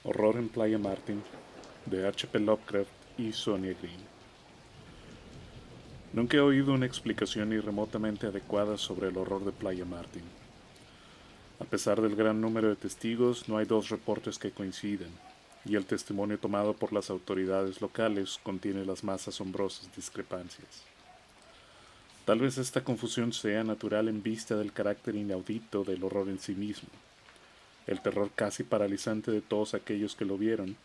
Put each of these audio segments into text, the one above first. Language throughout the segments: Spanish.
Horror en Playa Martin, de H. P. Lovecraft y Sonia Green. Nunca he oído una explicación ni remotamente adecuada sobre el horror de Playa Martin. A pesar del gran número de testigos, no hay dos reportes que coinciden, y el testimonio tomado por las autoridades locales contiene las más asombrosas discrepancias. Tal vez esta confusión sea natural en vista del carácter inaudito del horror en sí mismo, el terror casi paralizante de todos aquellos que lo vieron,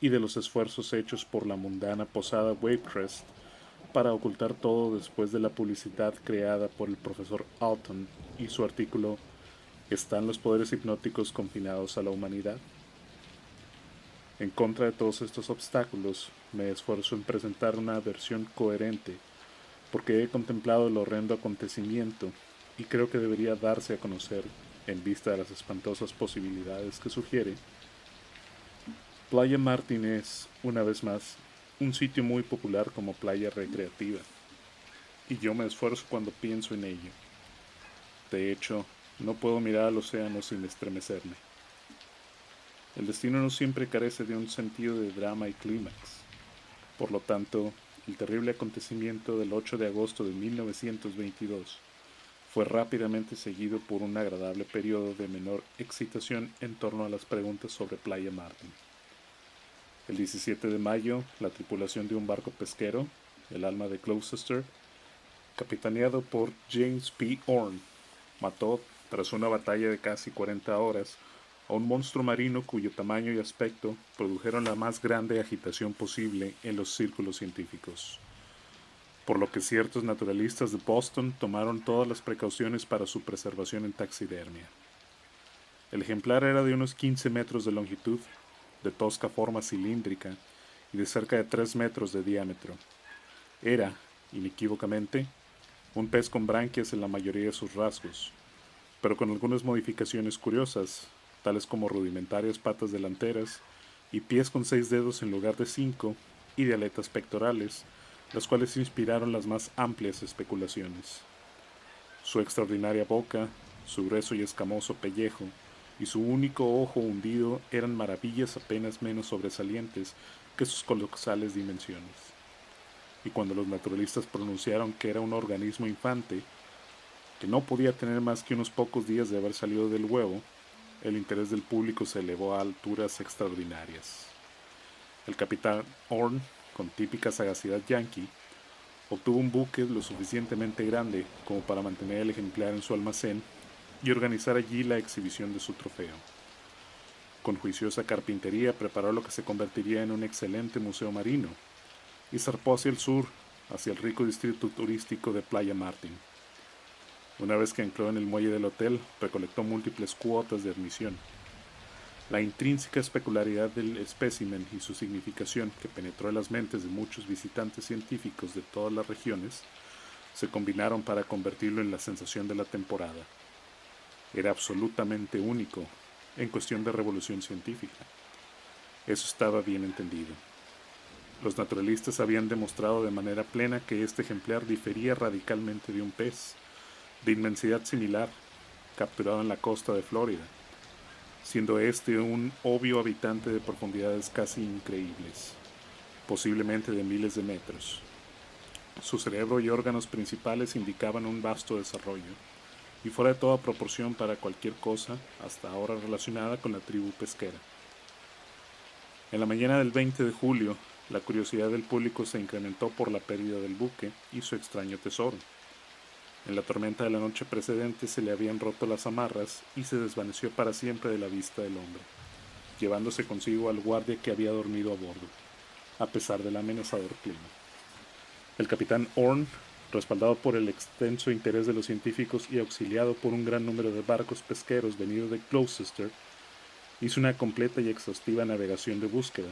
y de los esfuerzos hechos por la mundana posada Wavecrest para ocultar todo después de la publicidad creada por el profesor Alton y su artículo ¿Están los poderes hipnóticos confinados a la humanidad? En contra de todos estos obstáculos, me esfuerzo en presentar una versión coherente, porque he contemplado el horrendo acontecimiento y creo que debería darse a conocer, en vista de las espantosas posibilidades que sugiere. Playa Martin es, una vez más, un sitio muy popular como playa recreativa, y yo me esfuerzo cuando pienso en ello. De hecho, no puedo mirar al océano sin estremecerme. El destino no siempre carece de un sentido de drama y clímax. Por lo tanto, el terrible acontecimiento del 8 de agosto de 1922 fue rápidamente seguido por un agradable periodo de menor excitación en torno a las preguntas sobre Playa Martin. El 17 de mayo, la tripulación de un barco pesquero, el Alma de Gloucester, capitaneado por James P. Orne, mató, tras una batalla de casi 40 horas, a un monstruo marino cuyo tamaño y aspecto produjeron la más grande agitación posible en los círculos científicos, por lo que ciertos naturalistas de Boston tomaron todas las precauciones para su preservación en taxidermia. El ejemplar era de unos 15 metros de longitud, de tosca forma cilíndrica y de cerca de 3 metros de diámetro. Era, inequívocamente, un pez con branquias en la mayoría de sus rasgos, pero con algunas modificaciones curiosas, tales como rudimentarias patas delanteras y pies con 6 dedos en lugar de 5 y de aletas pectorales, las cuales inspiraron las más amplias especulaciones. Su extraordinaria boca, su grueso y escamoso pellejo y su único ojo hundido eran maravillas apenas menos sobresalientes que sus colosales dimensiones. Y cuando los naturalistas pronunciaron que era un organismo infante, que no podía tener más que unos pocos días de haber salido del huevo, el interés del público se elevó a alturas extraordinarias. El capitán Orne, con típica sagacidad yanqui, obtuvo un buque lo suficientemente grande como para mantener el ejemplar en su almacén y organizar allí la exhibición de su trofeo. Con juiciosa carpintería preparó lo que se convertiría en un excelente museo marino y zarpó hacia el sur, hacia el rico distrito turístico de Playa Martin. Una vez que ancló en el muelle del hotel, recolectó múltiples cuotas de admisión. La intrínseca especularidad del espécimen y su significación, que penetró en las mentes de muchos visitantes científicos de todas las regiones, se combinaron para convertirlo en la sensación de la temporada. Era absolutamente único en cuestión de revolución científica. Eso estaba bien entendido. Los naturalistas habían demostrado de manera plena que este ejemplar difería radicalmente de un pez, de inmensidad similar, capturado en la costa de Florida, siendo este un obvio habitante de profundidades casi increíbles, posiblemente de miles de metros. Su cerebro y órganos principales indicaban un vasto desarrollo, y fuera de toda proporción para cualquier cosa hasta ahora relacionada con la tribu pesquera. En la mañana del 20 de julio, la curiosidad del público se incrementó por la pérdida del buque y su extraño tesoro. En la tormenta de la noche precedente se le habían roto las amarras y se desvaneció para siempre de la vista del hombre, llevándose consigo al guardia que había dormido a bordo, a pesar del amenazador clima. El capitán Orne, respaldado por el extenso interés de los científicos y auxiliado por un gran número de barcos pesqueros venidos de Gloucester, hizo una completa y exhaustiva navegación de búsqueda,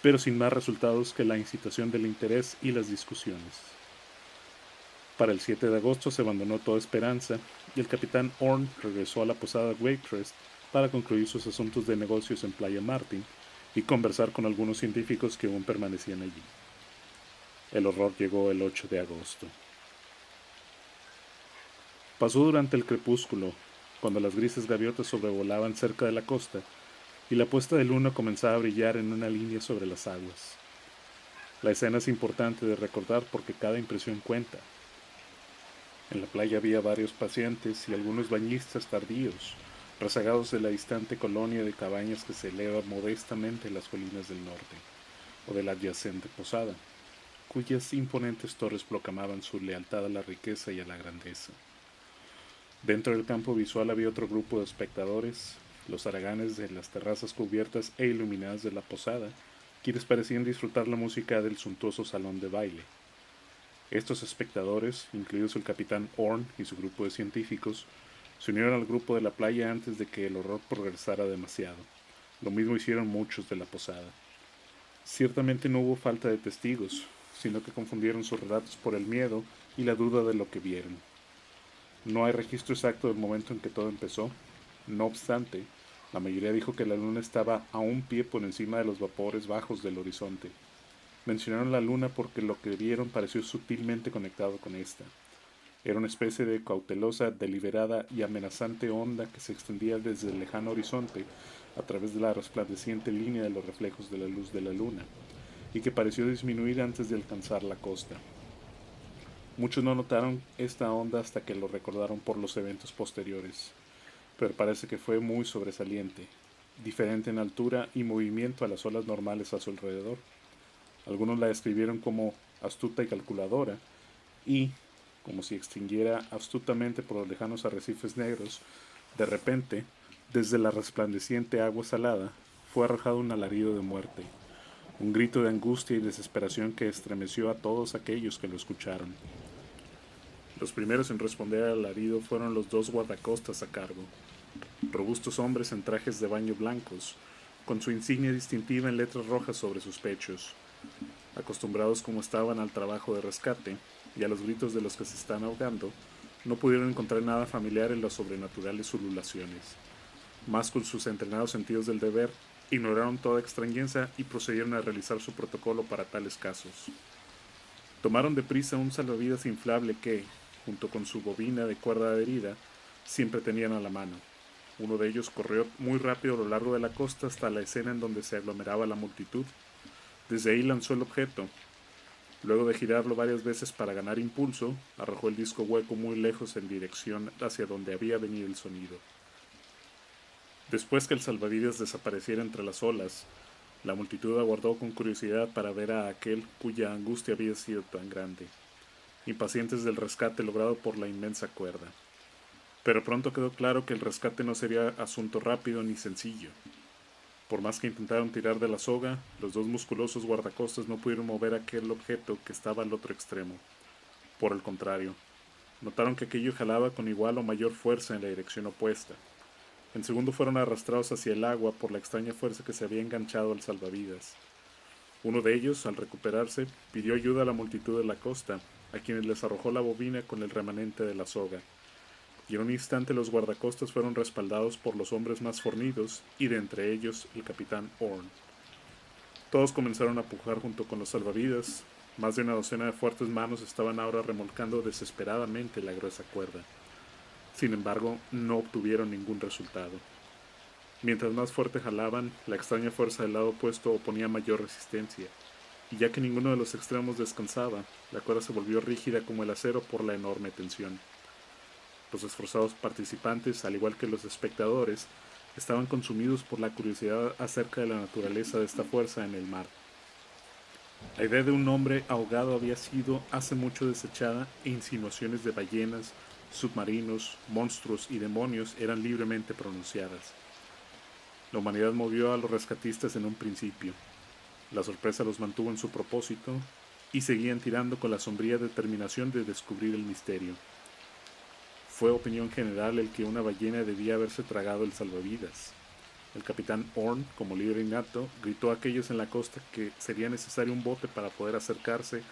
pero sin más resultados que la incitación del interés y las discusiones. Para el 7 de agosto se abandonó toda esperanza y el capitán Orne regresó a la posada Waitress para concluir sus asuntos de negocios en Playa Martin y conversar con algunos científicos que aún permanecían allí. El horror llegó el 8 de agosto. Pasó durante el crepúsculo, cuando las grises gaviotas sobrevolaban cerca de la costa, y la puesta de luna comenzaba a brillar en una línea sobre las aguas. La escena es importante de recordar porque cada impresión cuenta. En la playa había varios paseantes y algunos bañistas tardíos, rezagados de la distante colonia de cabañas que se eleva modestamente en las colinas del norte, o de la adyacente posada, cuyas imponentes torres proclamaban su lealtad a la riqueza y a la grandeza. Dentro del campo visual había otro grupo de espectadores, los haraganes de las terrazas cubiertas e iluminadas de la posada, quienes parecían disfrutar la música del suntuoso salón de baile. Estos espectadores, incluidos el capitán Orn y su grupo de científicos, se unieron al grupo de la playa antes de que el horror progresara demasiado. Lo mismo hicieron muchos de la posada. Ciertamente no hubo falta de testigos, sino que confundieron sus relatos por el miedo y la duda de lo que vieron. No hay registro exacto del momento en que todo empezó. No obstante, la mayoría dijo que la luna estaba a un pie por encima de los vapores bajos del horizonte. Mencionaron la luna porque lo que vieron pareció sutilmente conectado con esta. Era una especie de cautelosa, deliberada y amenazante onda que se extendía desde el lejano horizonte a través de la resplandeciente línea de los reflejos de la luz de la luna, y que pareció disminuir antes de alcanzar la costa. Muchos no notaron esta onda hasta que lo recordaron por los eventos posteriores, pero parece que fue muy sobresaliente, diferente en altura y movimiento a las olas normales a su alrededor. Algunos la describieron como astuta y calculadora, y, como si extinguiera astutamente por los lejanos arrecifes negros, de repente, desde la resplandeciente agua salada, fue arrojado un alarido de muerte, un grito de angustia y desesperación que estremeció a todos aquellos que lo escucharon. Los primeros en responder al alarido fueron los dos guardacostas a cargo, robustos hombres en trajes de baño blancos, con su insignia distintiva en letras rojas sobre sus pechos. Acostumbrados como estaban al trabajo de rescate y a los gritos de los que se están ahogando, no pudieron encontrar nada familiar en las sobrenaturales ululaciones. Más con sus entrenados sentidos del deber, ignoraron toda extrañeza y procedieron a realizar su protocolo para tales casos. Tomaron deprisa un salvavidas inflable que, junto con su bobina de cuerda adherida, siempre tenían a la mano. Uno de ellos corrió muy rápido a lo largo de la costa hasta la escena en donde se aglomeraba la multitud. Desde ahí lanzó el objeto. Luego de girarlo varias veces para ganar impulso, arrojó el disco hueco muy lejos en dirección hacia donde había venido el sonido. Después que el salvavidas desapareciera entre las olas, la multitud aguardó con curiosidad para ver a aquel cuya angustia había sido tan grande, impacientes del rescate logrado por la inmensa cuerda. Pero pronto quedó claro que el rescate no sería asunto rápido ni sencillo. Por más que intentaron tirar de la soga, los dos musculosos guardacostas no pudieron mover aquel objeto que estaba al otro extremo. Por el contrario, notaron que aquello jalaba con igual o mayor fuerza en la dirección opuesta. En segundo fueron arrastrados hacia el agua por la extraña fuerza que se había enganchado al salvavidas. Uno de ellos, al recuperarse, pidió ayuda a la multitud de la costa, a quienes les arrojó la bobina con el remanente de la soga, y en un instante los guardacostas fueron respaldados por los hombres más fornidos, y de entre ellos el capitán Orn. Todos comenzaron a pujar junto con los salvavidas. Más de una docena de fuertes manos estaban ahora remolcando desesperadamente la gruesa cuerda. Sin embargo, no obtuvieron ningún resultado. Mientras más fuerte jalaban, la extraña fuerza del lado opuesto oponía mayor resistencia, y ya que ninguno de los extremos descansaba, la cuerda se volvió rígida como el acero por la enorme tensión. Los esforzados participantes, al igual que los espectadores, estaban consumidos por la curiosidad acerca de la naturaleza de esta fuerza en el mar. La idea de un hombre ahogado había sido hace mucho desechada e insinuaciones de ballenas, submarinos, monstruos y demonios eran libremente pronunciadas. La humanidad movió a los rescatistas en un principio. La sorpresa los mantuvo en su propósito y seguían tirando con la sombría determinación de descubrir el misterio. Fue opinión general el que una ballena debía haberse tragado el salvavidas. El capitán Orn, como líder innato, gritó a aquellos en la costa que sería necesario un bote para poder acercarse,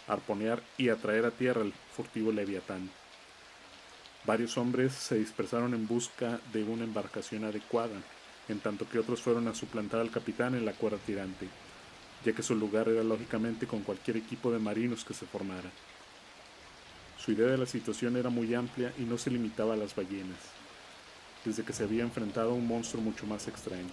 arponear y atraer a tierra al furtivo leviatán. Varios hombres se dispersaron en busca de una embarcación adecuada, en tanto que otros fueron a suplantar al capitán en la cuerda tirante, ya que su lugar era lógicamente con cualquier equipo de marinos que se formara. Su idea de la situación era muy amplia y no se limitaba a las ballenas, desde que se había enfrentado a un monstruo mucho más extraño.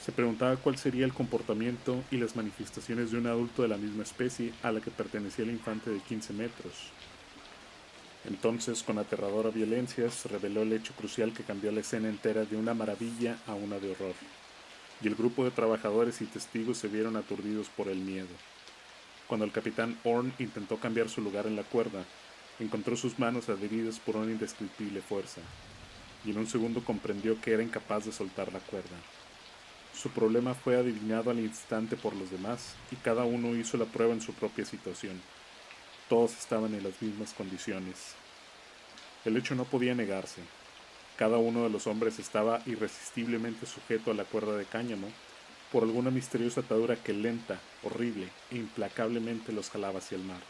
Se preguntaba cuál sería el comportamiento y las manifestaciones de un adulto de la misma especie a la que pertenecía el infante de 15 metros. Entonces, con aterradora violencia, se reveló el hecho crucial que cambió la escena entera de una maravilla a una de horror, y el grupo de trabajadores y testigos se vieron aturdidos por el miedo. Cuando el capitán Horn intentó cambiar su lugar en la cuerda, encontró sus manos adheridas por una indescriptible fuerza, y en un segundo comprendió que era incapaz de soltar la cuerda. Su problema fue adivinado al instante por los demás, y cada uno hizo la prueba en su propia situación. Todos estaban en las mismas condiciones. El hecho no podía negarse. Cada uno de los hombres estaba irresistiblemente sujeto a la cuerda de cáñamo por alguna misteriosa atadura que lenta, horrible e implacablemente los jalaba hacia el mar.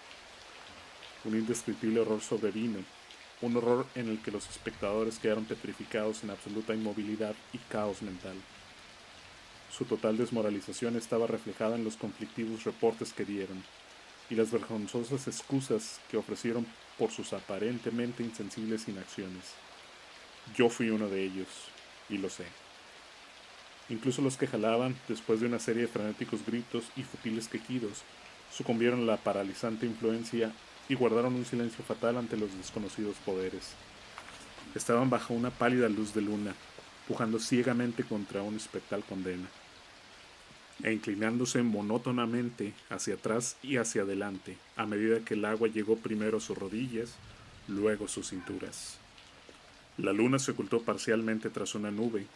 Un indescriptible horror sobrevino, un horror en el que los espectadores quedaron petrificados en absoluta inmovilidad y caos mental. Su total desmoralización estaba reflejada en los conflictivos reportes que dieron y las vergonzosas excusas que ofrecieron por sus aparentemente insensibles inacciones. Yo fui uno de ellos, y lo sé. Incluso los que jalaban, después de una serie de frenéticos gritos y futiles quejidos, sucumbieron a la paralizante influencia y guardaron un silencio fatal ante los desconocidos poderes. Estaban bajo una pálida luz de luna, pujando ciegamente contra una espectral condena, e inclinándose monótonamente hacia atrás y hacia adelante, a medida que el agua llegó primero a sus rodillas, luego a sus cinturas. La luna se ocultó parcialmente tras una nube,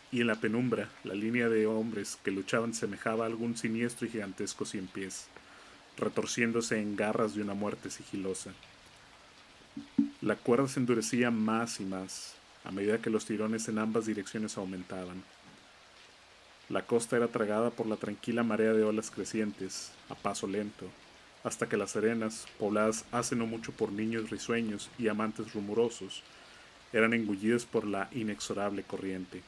y en la penumbra la línea de hombres que luchaban semejaba a algún siniestro y gigantesco cien pies, retorciéndose en garras de una muerte sigilosa. La cuerda se endurecía más y más, a medida que los tirones en ambas direcciones aumentaban. La costa era tragada por la tranquila marea de olas crecientes, a paso lento, hasta que las arenas, pobladas hace no mucho por niños risueños y amantes rumorosos, eran engullidas por la inexorable corriente.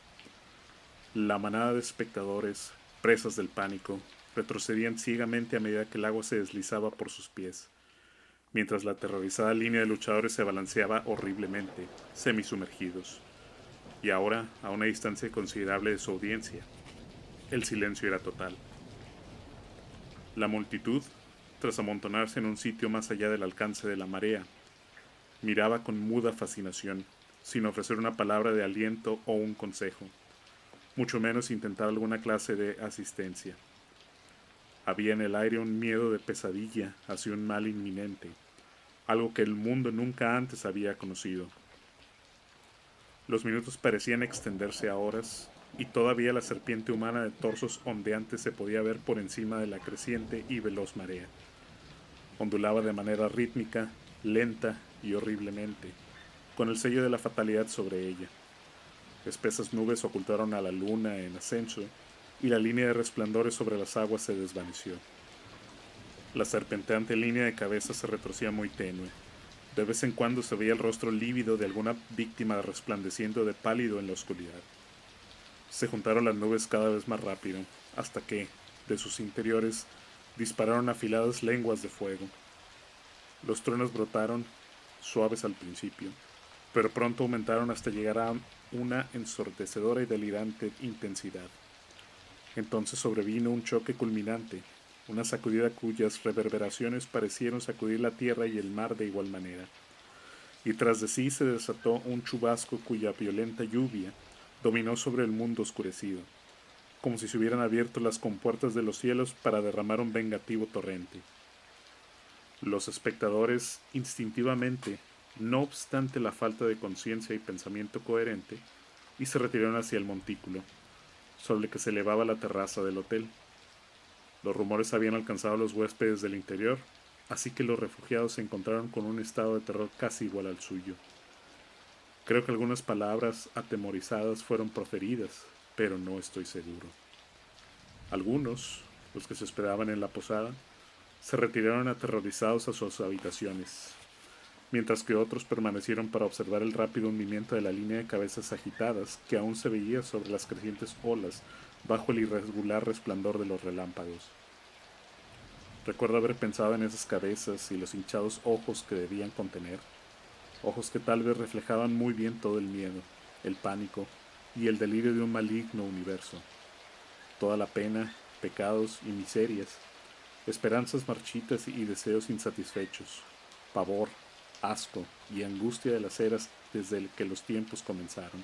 La manada de espectadores, presas del pánico, retrocedían ciegamente a medida que el agua se deslizaba por sus pies, mientras la aterrorizada línea de luchadores se balanceaba horriblemente, semisumergidos, y ahora a una distancia considerable de su audiencia. El silencio era total. La multitud, tras amontonarse en un sitio más allá del alcance de la marea, miraba con muda fascinación, sin ofrecer una palabra de aliento o un consejo, mucho menos intentar alguna clase de asistencia. Había en el aire un miedo de pesadilla hacia un mal inminente, algo que el mundo nunca antes había conocido. Los minutos parecían extenderse a horas, y todavía la serpiente humana de torsos ondeantes se podía ver por encima de la creciente y veloz marea. Ondulaba de manera rítmica, lenta y horriblemente, con el sello de la fatalidad sobre ella. Espesas nubes ocultaron a la luna en ascenso, y la línea de resplandores sobre las aguas se desvaneció. La serpenteante línea de cabeza se retorcía muy tenue. De vez en cuando se veía el rostro lívido de alguna víctima resplandeciendo de pálido en la oscuridad. Se juntaron las nubes cada vez más rápido, hasta que, de sus interiores, dispararon afiladas lenguas de fuego. Los truenos brotaron, suaves al principio, pero pronto aumentaron hasta llegar a una ensordecedora y delirante intensidad. Entonces sobrevino un choque culminante, una sacudida cuyas reverberaciones parecieron sacudir la tierra y el mar de igual manera, y tras de sí se desató un chubasco cuya violenta lluvia dominó sobre el mundo oscurecido, como si se hubieran abierto las compuertas de los cielos para derramar un vengativo torrente. Los espectadores, instintivamente, no obstante la falta de conciencia y pensamiento coherente, y se retiraron hacia el montículo, sobre el que se elevaba la terraza del hotel. Los rumores habían alcanzado a los huéspedes del interior, así que los refugiados se encontraron con un estado de terror casi igual al suyo. Creo que algunas palabras atemorizadas fueron proferidas, pero no estoy seguro. Algunos, los que se hospedaban en la posada, se retiraron aterrorizados a sus habitaciones, mientras que otros permanecieron para observar el rápido hundimiento de la línea de cabezas agitadas que aún se veía sobre las crecientes olas bajo el irregular resplandor de los relámpagos. Recuerdo haber pensado en esas cabezas y los hinchados ojos que debían contener, ojos que tal vez reflejaban muy bien todo el miedo, el pánico y el delirio de un maligno universo. toda la pena, pecados y miserias, esperanzas marchitas y deseos insatisfechos, pavor, asco y angustia de las eras desde el que los tiempos comenzaron,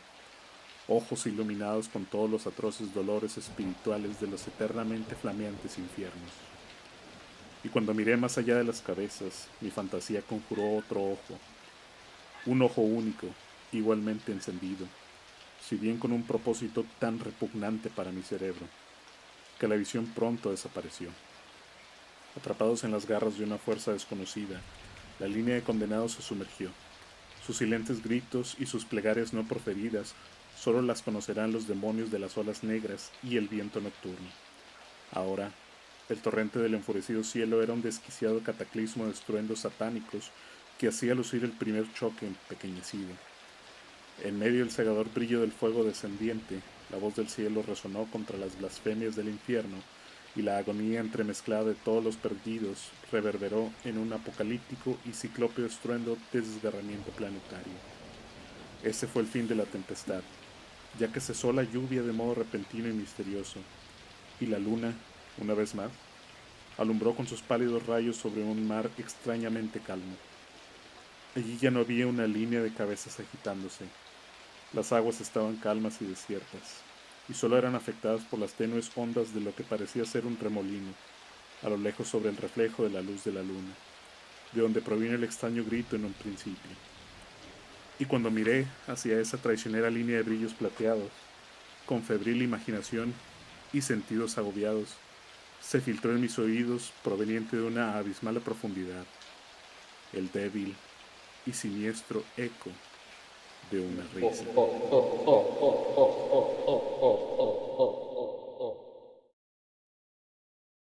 ojos iluminados con todos los atroces dolores espirituales de los eternamente flameantes infiernos. Y cuando miré más allá de las cabezas, mi fantasía conjuró otro ojo, un ojo único, igualmente encendido, si bien con un propósito tan repugnante para mi cerebro, que la visión pronto desapareció. Atrapados en las garras de una fuerza desconocida, la línea de condenados se sumergió. Sus silentes gritos y sus plegarias no proferidas solo las conocerán los demonios de las olas negras y el viento nocturno. Ahora, el torrente del enfurecido cielo era un desquiciado cataclismo de estruendos satánicos que hacía lucir el primer choque empequeñecido. En medio del cegador brillo del fuego descendiente, la voz del cielo resonó contra las blasfemias del infierno y la agonía entremezclada de todos los perdidos reverberó en un apocalíptico y ciclópeo estruendo de desgarramiento planetario. Ese fue el fin de la tempestad, ya que cesó la lluvia de modo repentino y misterioso, y la luna, una vez más, alumbró con sus pálidos rayos sobre un mar extrañamente calmo. Allí ya no había una línea de cabezas agitándose. Las aguas estaban calmas y desiertas, y solo eran afectadas por las tenues ondas de lo que parecía ser un remolino, a lo lejos sobre el reflejo de la luz de la luna, de donde provino el extraño grito en un principio. Y cuando miré hacia esa traicionera línea de brillos plateados, con febril imaginación y sentidos agobiados, se filtró en mis oídos, proveniente de una abismal profundidad, el débil y siniestro eco de una risa.